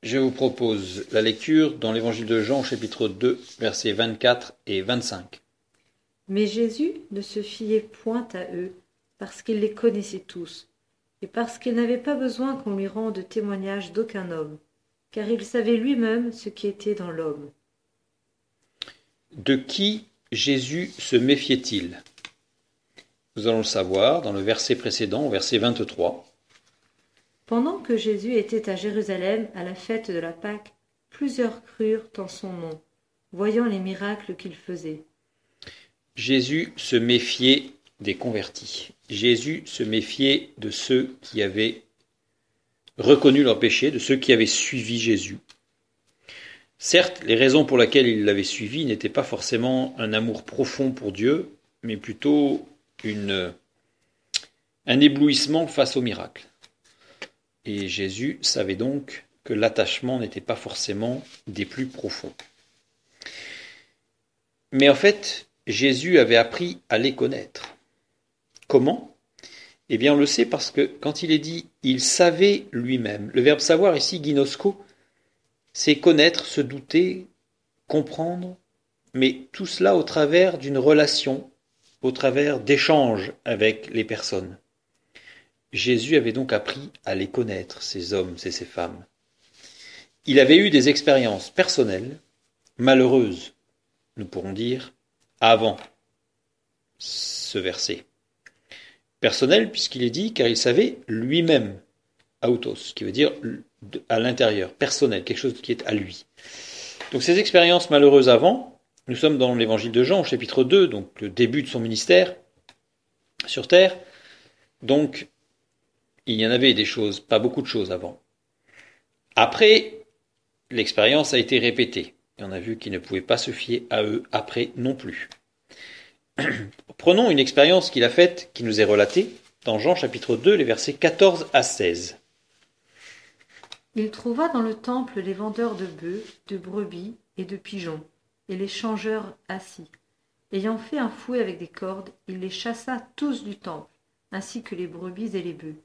Je vous propose la lecture dans l'Évangile de Jean, chapitre 2, versets 24 et 25. Mais Jésus ne se fiait point à eux, parce qu'il les connaissait tous, et parce qu'il n'avait pas besoin qu'on lui rende témoignage d'aucun homme, car il savait lui-même ce qui était dans l'homme. De qui Jésus se méfiait-il? Nous allons le savoir dans le verset précédent, au verset 23. Pendant que Jésus était à Jérusalem à la fête de la Pâque, plusieurs crurent en son nom, voyant les miracles qu'il faisait. Jésus se méfiait des convertis. Jésus se méfiait de ceux qui avaient reconnu leur péché, de ceux qui avaient suivi Jésus. Certes, les raisons pour lesquelles il l'avait suivi n'étaient pas forcément un amour profond pour Dieu, mais plutôt un éblouissement face au miracle. Et Jésus savait donc que l'attachement n'était pas forcément des plus profonds. Mais en fait, Jésus avait appris à les connaître. Comment ? Eh bien, on le sait parce que quand il est dit « il savait lui-même », le verbe savoir ici, ginosko, c'est connaître, se douter, comprendre, mais tout cela au travers d'une relation, au travers d'échanges avec les personnes. Jésus avait donc appris à les connaître, ces hommes et ces femmes. Il avait eu des expériences personnelles, malheureuses, nous pourrons dire, avant ce verset. Personnel, puisqu'il est dit, car il savait lui-même, autos, qui veut dire à l'intérieur, personnel, quelque chose qui est à lui. Donc ces expériences malheureuses avant, nous sommes dans l'évangile de Jean, chapitre 2, donc le début de son ministère sur terre. Donc, il y en avait des choses, pas beaucoup de choses avant. Après, l'expérience a été répétée. Et on a vu qu'il ne pouvait pas se fier à eux après non plus. Prenons une expérience qu'il a faite, qui nous est relatée, dans Jean chapitre 2, les versets 14 à 16. Il trouva dans le temple les vendeurs de bœufs, de brebis et de pigeons, et les changeurs assis. Ayant fait un fouet avec des cordes, il les chassa tous du temple, ainsi que les brebis et les bœufs.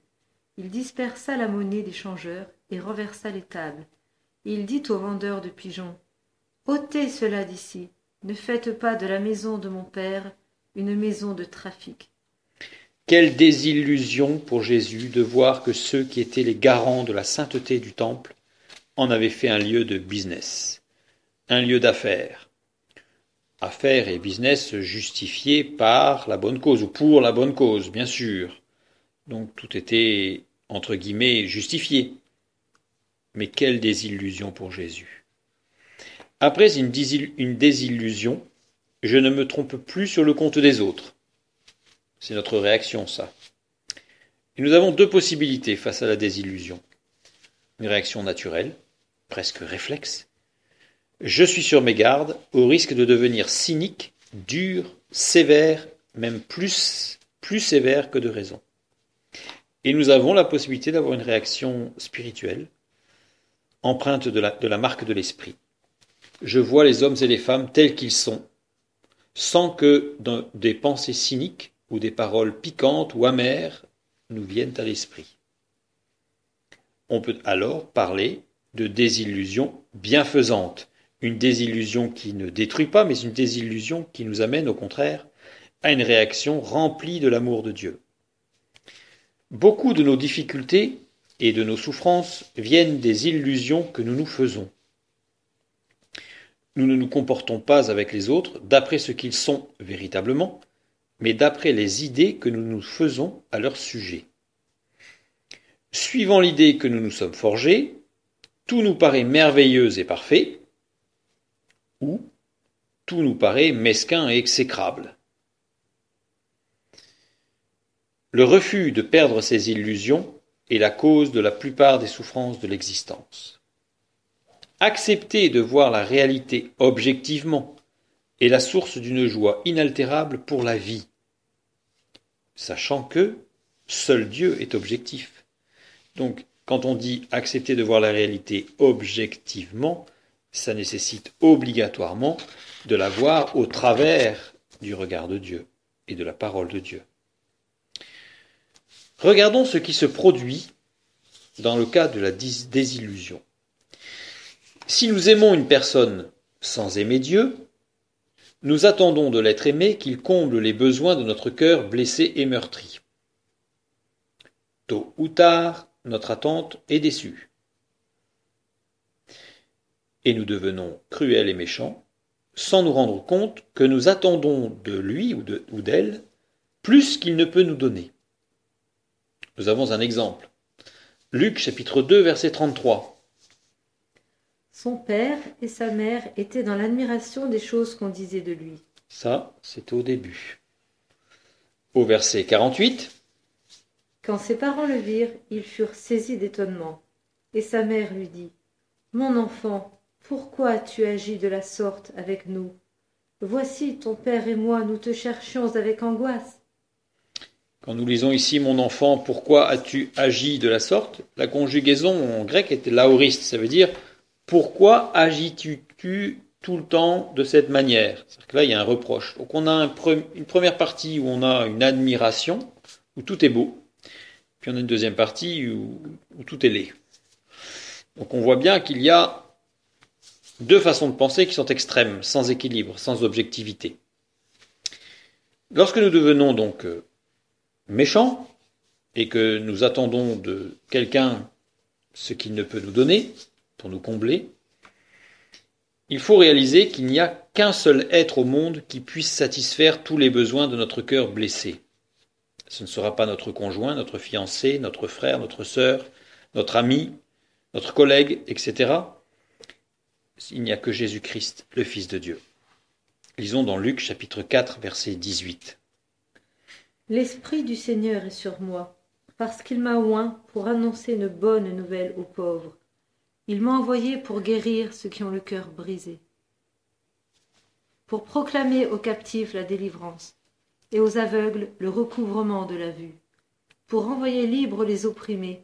Il dispersa la monnaie des changeurs et renversa les tables. Et il dit aux vendeurs de pigeons, « ôtez cela d'ici, ne faites pas de la maison de mon père une maison de trafic. » Quelle désillusion pour Jésus de voir que ceux qui étaient les garants de la sainteté du temple en avaient fait un lieu de business, un lieu d'affaires. Affaires et business justifiés par la bonne cause, ou pour la bonne cause, bien sûr. Donc tout était, entre guillemets, justifié. Mais quelle désillusion pour Jésus. Après une désillusion, je ne me trompe plus sur le compte des autres. C'est notre réaction, ça. Et nous avons deux possibilités face à la désillusion. Une réaction naturelle, presque réflexe. Je suis sur mes gardes, au risque de devenir cynique, dur, sévère, même plus sévère que de raison. Et nous avons la possibilité d'avoir une réaction spirituelle, empreinte de la marque de l'esprit. Je vois les hommes et les femmes tels qu'ils sont, sans que des pensées cyniques ou des paroles piquantes ou amères nous viennent à l'esprit. On peut alors parler de désillusion bienfaisante, une désillusion qui ne détruit pas, mais une désillusion qui nous amène au contraire à une réaction remplie de l'amour de Dieu. Beaucoup de nos difficultés et de nos souffrances viennent des illusions que nous nous faisons. Nous ne nous comportons pas avec les autres d'après ce qu'ils sont véritablement, mais d'après les idées que nous nous faisons à leur sujet. Suivant l'idée que nous nous sommes forgés, tout nous paraît merveilleux et parfait, ou tout nous paraît mesquin et exécrable. Le refus de perdre ces illusions est la cause de la plupart des souffrances de l'existence. Accepter de voir la réalité objectivement est la source d'une joie inaltérable pour la vie, sachant que seul Dieu est objectif. Donc, quand on dit accepter de voir la réalité objectivement, ça nécessite obligatoirement de la voir au travers du regard de Dieu et de la parole de Dieu. Regardons ce qui se produit dans le cas de la désillusion. Si nous aimons une personne sans aimer Dieu, nous attendons de l'être aimé qu'il comble les besoins de notre cœur blessé et meurtri. Tôt ou tard, notre attente est déçue. Et nous devenons cruels et méchants, sans nous rendre compte que nous attendons de lui ou d'elle plus qu'il ne peut nous donner. Nous avons un exemple. Luc chapitre 2 verset 33. Son père et sa mère étaient dans l'admiration des choses qu'on disait de lui. Ça, c'était au début. Au verset 48. Quand ses parents le virent, ils furent saisis d'étonnement. Et sa mère lui dit, « Mon enfant, pourquoi as-tu agi de la sorte avec nous? Voici, ton père et moi, nous te cherchions avec angoisse. » Quand nous lisons ici « Mon enfant, pourquoi as-tu agi de la sorte ?» La conjugaison en grec était laoriste, ça veut dire « Pourquoi agis-tu tout le temps de cette manière ?» C'est-à-dire que là, il y a un reproche. Donc on a une première partie où on a une admiration, où tout est beau, puis on a une deuxième partie où tout est laid. Donc on voit bien qu'il y a deux façons de penser qui sont extrêmes, sans équilibre, sans objectivité. Lorsque nous devenons donc méchants et que nous attendons de quelqu'un ce qu'il ne peut nous donner pour nous combler, il faut réaliser qu'il n'y a qu'un seul être au monde qui puisse satisfaire tous les besoins de notre cœur blessé. Ce ne sera pas notre conjoint, notre fiancé, notre frère, notre sœur, notre ami, notre collègue, etc. Il n'y a que Jésus-Christ, le Fils de Dieu. Lisons dans Luc chapitre 4, verset 18. L'Esprit du Seigneur est sur moi, parce qu'il m'a oint pour annoncer une bonne nouvelle aux pauvres. Il m'a envoyé pour guérir ceux qui ont le cœur brisé, pour proclamer aux captifs la délivrance, et aux aveugles le recouvrement de la vue, pour renvoyer libres les opprimés,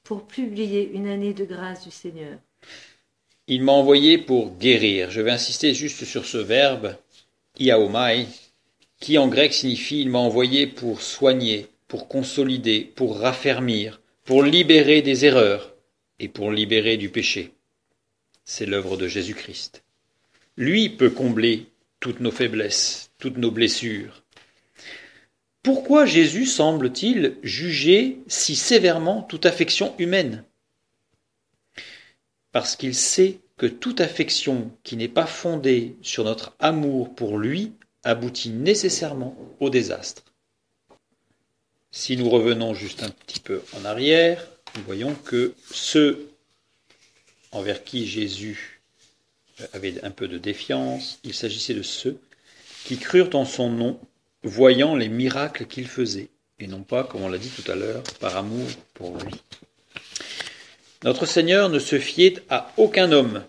pour publier une année de grâce du Seigneur. Il m'a envoyé pour guérir. Je vais insister juste sur ce verbe, iaomai, qui en grec signifie il m'a envoyé pour soigner, pour consolider, pour raffermir, pour libérer des erreurs et pour libérer du péché. C'est l'œuvre de Jésus-Christ. Lui peut combler toutes nos faiblesses, toutes nos blessures. Pourquoi Jésus semble-t-il juger si sévèrement toute affection humaine ? Parce qu'il sait que toute affection qui n'est pas fondée sur notre amour pour lui aboutit nécessairement au désastre. Si nous revenons juste un petit peu en arrière, nous voyons que ceux envers qui Jésus avait un peu de défiance, il s'agissait de ceux qui crurent en son nom, voyant les miracles qu'il faisait, et non pas, comme on l'a dit tout à l'heure, par amour pour lui. Notre Seigneur ne se fiait à aucun homme.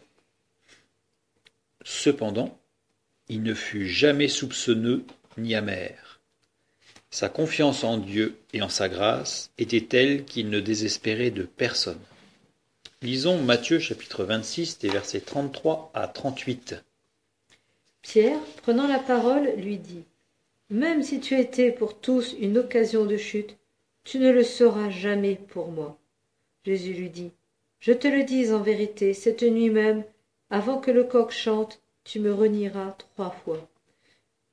Cependant, il ne fut jamais soupçonneux ni amer. Sa confiance en Dieu et en sa grâce était telle qu'il ne désespérait de personne. Lisons Matthieu chapitre 26, des versets 33 à 38. Pierre, prenant la parole, lui dit, « Même si tu étais pour tous une occasion de chute, tu ne le seras jamais pour moi. » Jésus lui dit, « Je te le dis en vérité, cette nuit même, avant que le coq chante, tu me renieras 3 fois. »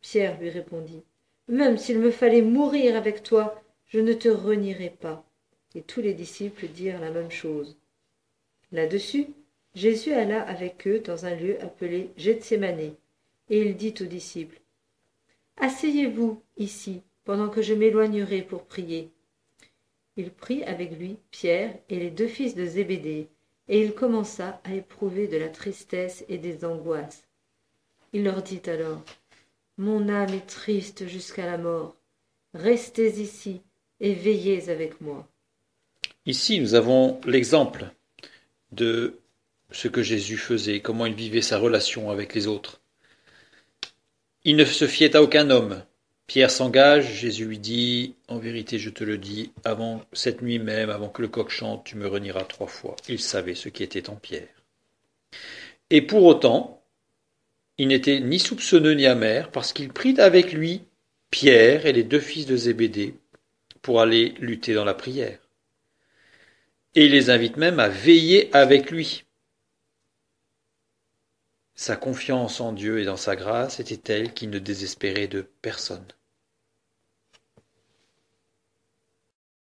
Pierre lui répondit, « Même s'il me fallait mourir avec toi, je ne te renierai pas. » Et tous les disciples dirent la même chose. Là-dessus, Jésus alla avec eux dans un lieu appelé Gethsémané, et il dit aux disciples, « Asseyez-vous ici, pendant que je m'éloignerai pour prier. » Il prit avec lui Pierre et les 2 fils de Zébédée, et il commença à éprouver de la tristesse et des angoisses. Il leur dit alors, « Mon âme est triste jusqu'à la mort. Restez ici et veillez avec moi. » Ici, nous avons l'exemple de ce que Jésus faisait, comment il vivait sa relation avec les autres. Il ne se fiait à aucun homme. Pierre s'engage, Jésus lui dit, « En vérité, je te le dis, avant cette nuit même, avant que le coq chante, tu me renieras 3 fois. » Il savait ce qui était en Pierre. Et pour autant, il n'était ni soupçonneux ni amer, parce qu'il prit avec lui Pierre et les 2 fils de Zébédée pour aller lutter dans la prière. Et il les invite même à veiller avec lui. Sa confiance en Dieu et dans sa grâce était telle qu'il ne désespérait de personne.